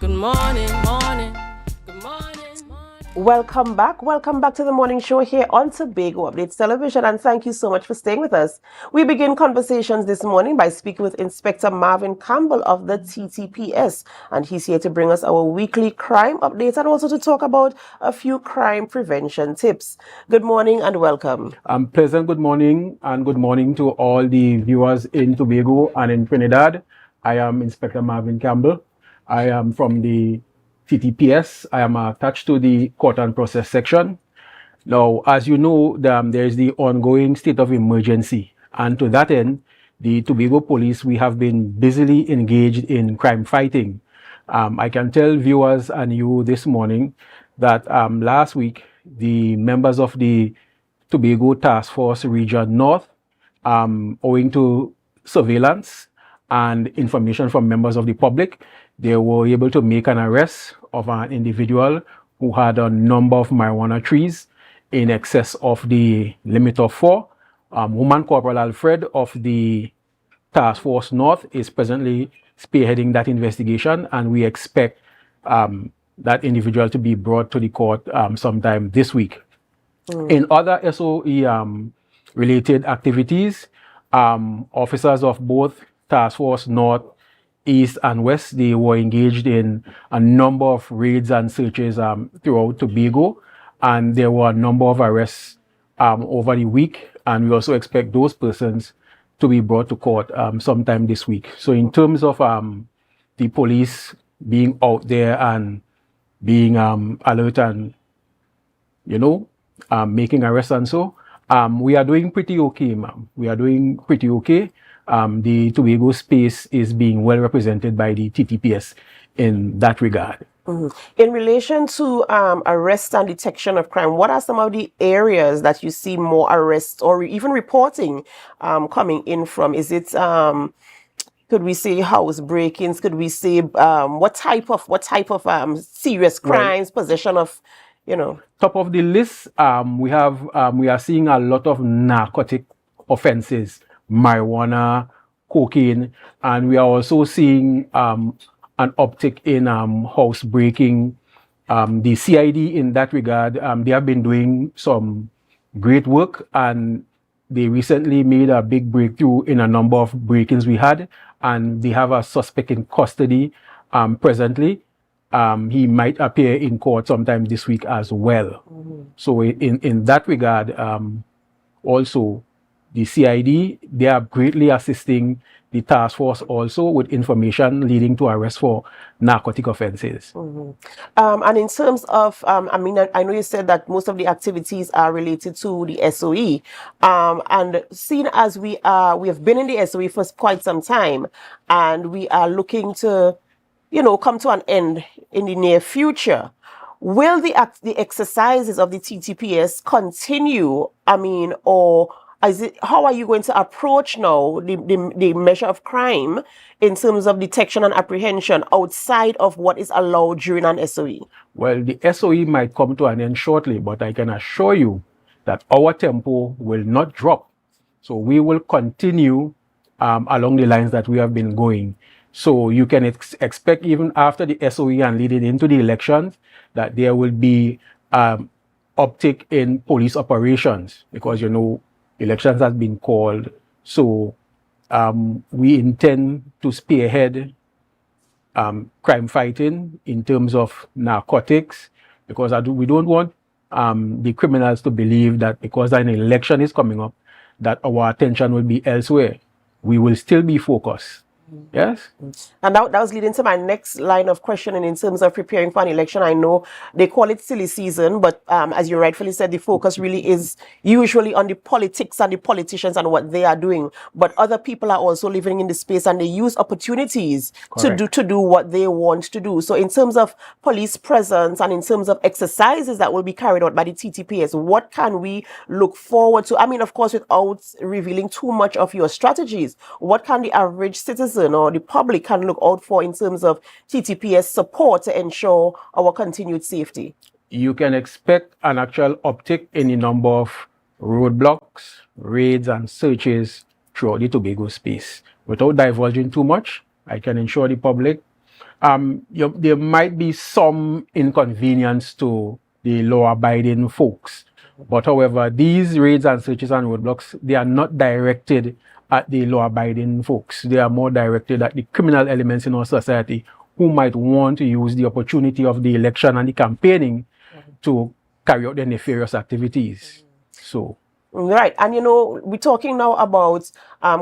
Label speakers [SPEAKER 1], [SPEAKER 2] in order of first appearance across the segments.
[SPEAKER 1] Good morning, morning. Good morning.
[SPEAKER 2] Welcome back to the morning show here on Tobago Updates Television, and thank you so much for staying with us. We begin conversations this morning by speaking with Inspector Marvin Campbell of the T.T.P.S, and he's here to bring us our weekly crime updates and also to talk about a few crime prevention tips. Good morning and welcome.
[SPEAKER 3] Pleasant good morning, and good morning to all the viewers in Tobago and in Trinidad. I am Inspector Marvin Campbell. I am from the T.T.P.S. I am attached to the Court and Process section. Now, as you know, there is the ongoing state of emergency. And to that end, the Tobago Police, we have been busily engaged in crime fighting. I can tell viewers and you this morning that last week, the members of the Tobago Task Force Region North, owing to surveillance and information from members of the public, they were able to make an arrest of an individual who had a number of marijuana trees in excess of the limit of 4. Woman Corporal Alfred of the Task Force North is presently spearheading that investigation, and we expect that individual to be brought to the court sometime this week. In other SOE related activities, officers of both Task Force North, East and West, they were engaged in a number of raids and searches throughout Tobago, and there were a number of arrests over the week, and we also expect those persons to be brought to court sometime this week. So in terms of the police being out there and being alert and, making arrests and so, we are doing pretty okay, ma'am. We are doing pretty okay. The Tobago space is being well represented by the T.T.P.S in that regard.
[SPEAKER 2] In relation to arrest and detection of crime, what are some of the areas that you see more arrests or even reporting coming in from? Is it could we say house break-ins? Could we say what type of serious crimes, possession of,
[SPEAKER 3] Top of the list, we are seeing a lot of narcotic offenses, marijuana, cocaine, and we are also seeing an uptick in house breaking. The CID in that regard, they have been doing some great work, and they recently made a big breakthrough in a number of break-ins we had, and they have a suspect in custody presently. He might appear in court sometime this week as well. So in that regard, also the CID, they are greatly assisting the task force also with information leading to arrest for narcotic offenses.
[SPEAKER 2] And in terms of, I know you said that most of the activities are related to the SOE, and seeing as we have been in the SOE for quite some time, and we are looking to, come to an end in the near future, will the exercises of the T.T.P.S continue? Or how are you going to approach now the measure of crime in terms of detection and apprehension outside of what is allowed during an SOE?
[SPEAKER 3] Well, the SOE might come to an end shortly, but I can assure you that our tempo will not drop. So we will continue along the lines that we have been going. So you can expect even after the SOE and leading into the elections that there will be uptick in police operations because, elections have been called. So we intend to spearhead crime fighting in terms of narcotics because we don't want the criminals to believe that because an election is coming up that our attention will be elsewhere. We will still be focused. Yes.
[SPEAKER 2] And that was leading to my next line of questioning in terms of preparing for an election. I know they call it silly season, but as you rightfully said, the focus really is usually on the politics and the politicians and what they are doing. But other people are also living in the space and they use opportunities to do what they want to do. So in terms of police presence and in terms of exercises that will be carried out by the T.T.P.S, what can we look forward to? Of course, without revealing too much of your strategies, what can the average citizen or the public can look out for in terms of T.T.P.S support to ensure our continued safety?
[SPEAKER 3] You can expect an actual uptick in the number of roadblocks, raids, and searches throughout the Tobago space. Without divulging too much, I can ensure the public There might be some inconvenience to the law-abiding folks. But however, these raids and searches and roadblocks, they are not directed at the law-abiding folks. They are more directed at the criminal elements in our society who might want to use the opportunity of the election and the campaigning to carry out their nefarious activities. So.
[SPEAKER 2] Right. And we're talking now about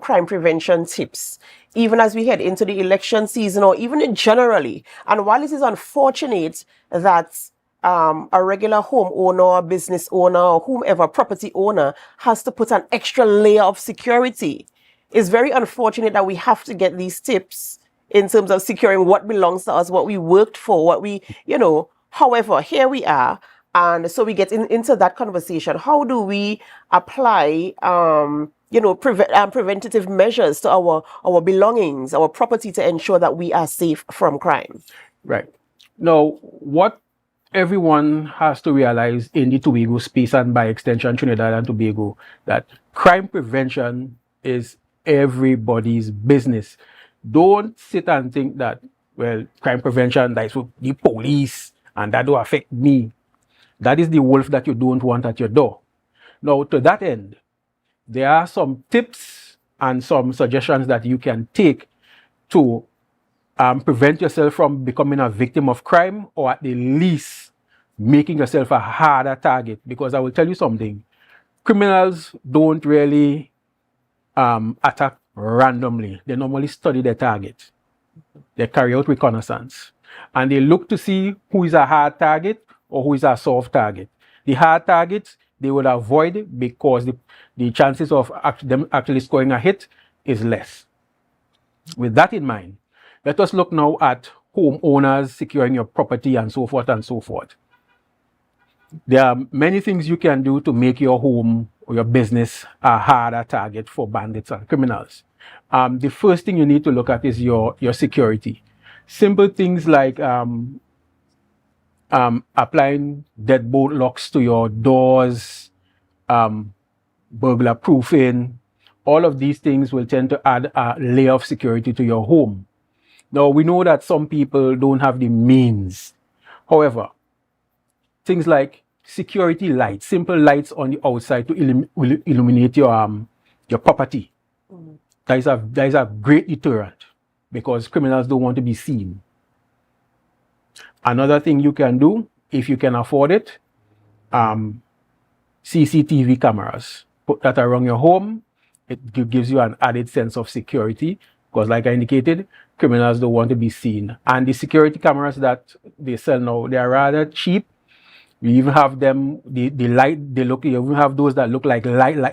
[SPEAKER 2] crime prevention tips, even as we head into the election season or even generally. And while it is unfortunate that a regular homeowner, business owner, or whomever, property owner, has to put an extra layer of security, it's very unfortunate that we have to get these tips in terms of securing what belongs to us, what we worked for, what we, however, here we are. And so we get into that conversation. How do we apply, preventative measures to our belongings, our property, to ensure that we are safe from crime?
[SPEAKER 3] Right. Now, what everyone has to realize in the Tobago space, and by extension Trinidad and Tobago, that crime prevention is everybody's business. Don't sit and think that, well, crime prevention, that's for the police and that don't affect me. That is the wolf that you don't want at your door. Now, to that end, there are some tips and some suggestions that you can take to prevent yourself from becoming a victim of crime, or at the least making yourself a harder target. Because I will tell you something, criminals don't really attack randomly. They normally study their target. They carry out reconnaissance. And they look to see who is a hard target or who is a soft target. The hard targets they would avoid because the chances of them actually scoring a hit is less. With that in mind, let us look now at homeowners securing your property and so forth and so forth. There are many things you can do to make your home or your business a harder target for bandits and criminals. The first thing you need to look at is your security. Simple things like applying deadbolt locks to your doors, burglar proofing. All of these things will tend to add a layer of security to your home. Now, we know that some people don't have the means. However, things like security lights, simple lights on the outside to illuminate your property. That is a great deterrent because criminals don't want to be seen. Another thing you can do, if you can afford it, CCTV cameras. Put that around your home. It gives you an added sense of security because, like I indicated, criminals don't want to be seen. And the security cameras that they sell now, they are rather cheap. We even have them, you even have those that look like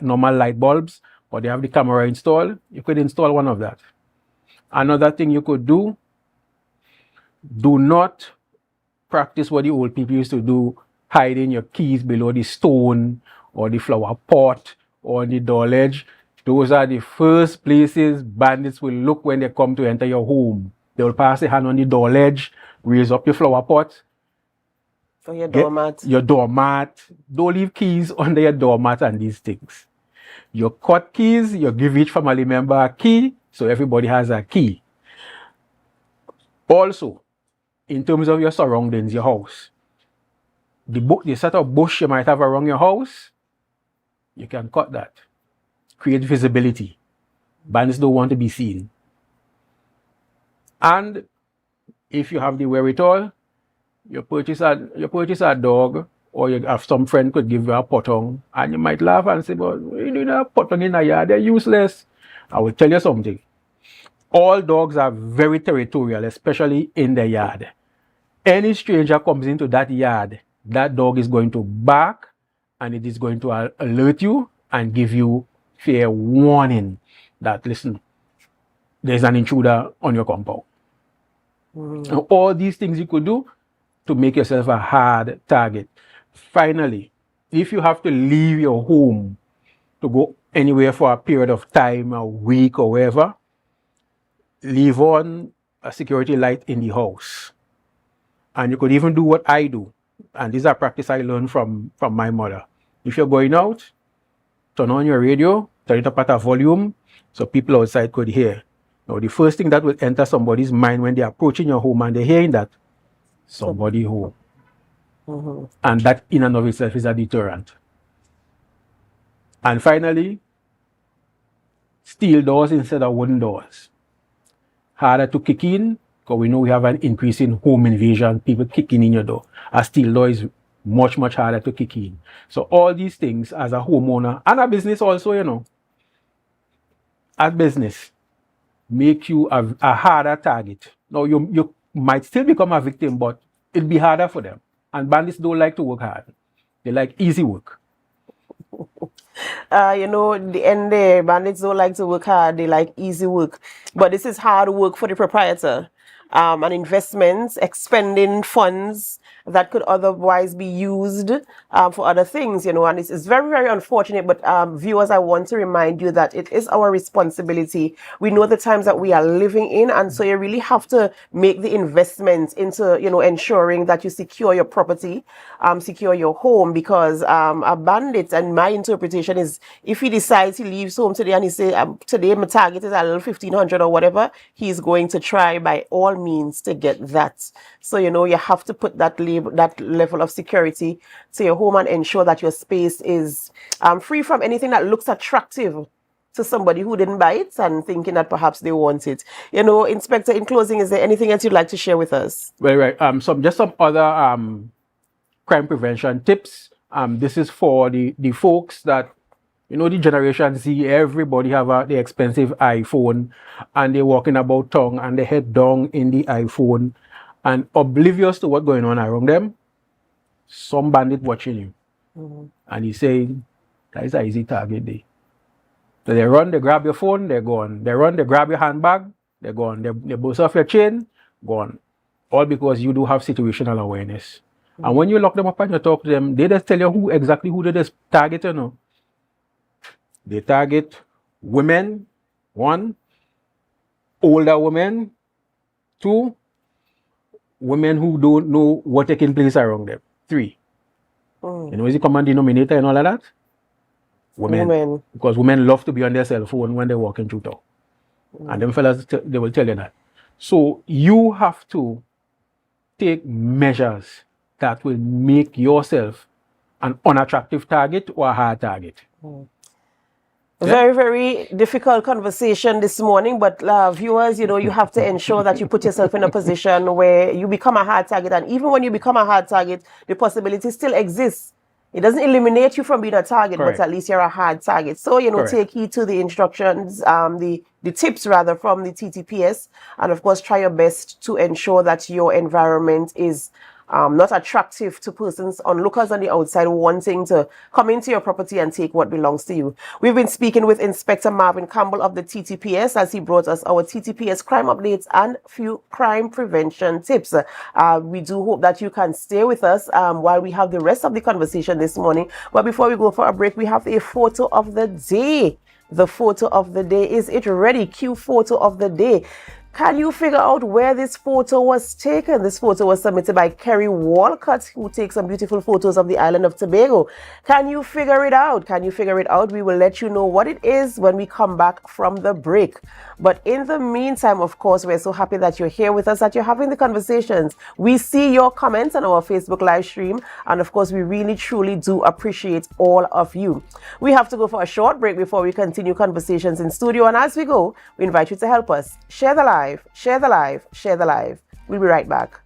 [SPEAKER 3] normal light bulbs, but they have the camera installed. You could install one of that. Another thing you could do not practice what the old people used to do, hiding your keys below the stone or the flower pot or the door ledge. Those are the first places bandits will look when they come to enter your home. They will pass a hand on the door ledge, raise up your flower pot.
[SPEAKER 2] For your doormat.
[SPEAKER 3] Your doormat. Don't leave keys under your doormat and these things. Your cut keys, you give each family member a key, so everybody has a key. Also, in terms of your surroundings, your house, the set of bush you might have around your house, you can cut that. Create visibility. Bandits don't want to be seen. And if you have the wherewithal, you purchase a dog, or you have some friend could give you a potong, and you might laugh and say, but you need a potong in a yard, they're useless. I will tell you something. All dogs are very territorial, especially in the yard. Any stranger comes into that yard, that dog is going to bark, and it is going to alert you and give you fair warning that, listen, there's an intruder on your compound. And all these things you could do to make yourself a hard target. Finally, if you have to leave your home to go anywhere for a period of time, a week or wherever, leave on a security light in the house. And you could even do what I do. And this is a practice I learned from my mother. If you're going out, turn on your radio, turn it up at a volume so people outside could hear. Now, the first thing that will enter somebody's mind when they're approaching your home and they're hearing that, somebody home. And that in and of itself is a deterrent. And finally, steel doors instead of wooden doors. Harder to kick in, because we know we have an increase in home invasion, people kicking in your door. A steel door is much, much harder to kick in. So all these things as a homeowner and a business also, you know, as business, make you a harder target. Now, you might still become a victim, but it'll be harder for them. And bandits don't like to work hard. They like easy work.
[SPEAKER 2] You know, the end there, bandits don't like to work hard, they like easy work. But this is hard work for the proprietor. And investments, expending funds that could otherwise be used for other things, you know, and it's very, very unfortunate. But viewers, I want to remind you that it is our responsibility. We know the times that we are living in, and so you really have to make the investments into, you know, ensuring that you secure your property, secure your home, because a bandit, and my interpretation is, if he decides he leaves home today and he say, today my target is a little 1,500 or whatever, he's going to try by all means to get that. So, you know, you have to put that level of security to your home and ensure that your space is free from anything that looks attractive to somebody who didn't buy it and thinking that perhaps they want it. You know, Inspector, in closing, is there anything else you'd like to share with us?
[SPEAKER 3] Well, right. Some other crime prevention tips. This is for the folks that, you know, the Generation Z, everybody have the expensive iPhone and they're walking about town and they head down in the iPhone and oblivious to what's going on around them. Some bandit watching you. And he's saying, that is an easy target day. So they run, they grab your phone, they're gone. They run, they grab your handbag, they're gone. They bust off your chain, gone. All because you do have situational awareness. And when you lock them up and you talk to them, they just tell you exactly who they just target, you know. They target women, 1, older women, 2, women who don't know what's taking place around them, 3. You know, is the common denominator and all of that? Women. Because women love to be on their cell phone when they're walking through town. And them fellas, they will tell you that. So you have to take measures that will make yourself an unattractive target or a hard target.
[SPEAKER 2] Very, very difficult conversation this morning, but viewers, you know, you have to ensure that you put yourself in a position where you become a hard target. And even when you become a hard target, the possibility still exists. It doesn't eliminate you from being a target, but at least you're a hard target. So, you know, take heed to the instructions, the tips rather from the T.T.P.S. And of course, try your best to ensure that your environment is not attractive to persons, onlookers on the outside wanting to come into your property and take what belongs to you. We've been speaking with Inspector Marvin Campbell of the T.T.P.S. as he brought us our T.T.P.S. crime updates and few crime prevention tips. We do hope that you can stay with us while we have the rest of the conversation this morning. But before we go for a break, we have a photo of the day. The photo of the day. Is it ready? Cue photo of the day. Can you figure out where this photo was taken? This photo was submitted by Kerry Walcott, who takes some beautiful photos of the island of Tobago. Can you figure it out? Can you figure it out? We will let you know what it is when we come back from the break. But in the meantime, of course, we're so happy that you're here with us, that you're having the conversations. We see your comments on our Facebook live stream. And of course, we really, truly do appreciate all of you. We have to go for a short break before we continue conversations in studio. And as we go, we invite you to help us share the live, share the live, share the live. We'll be right back.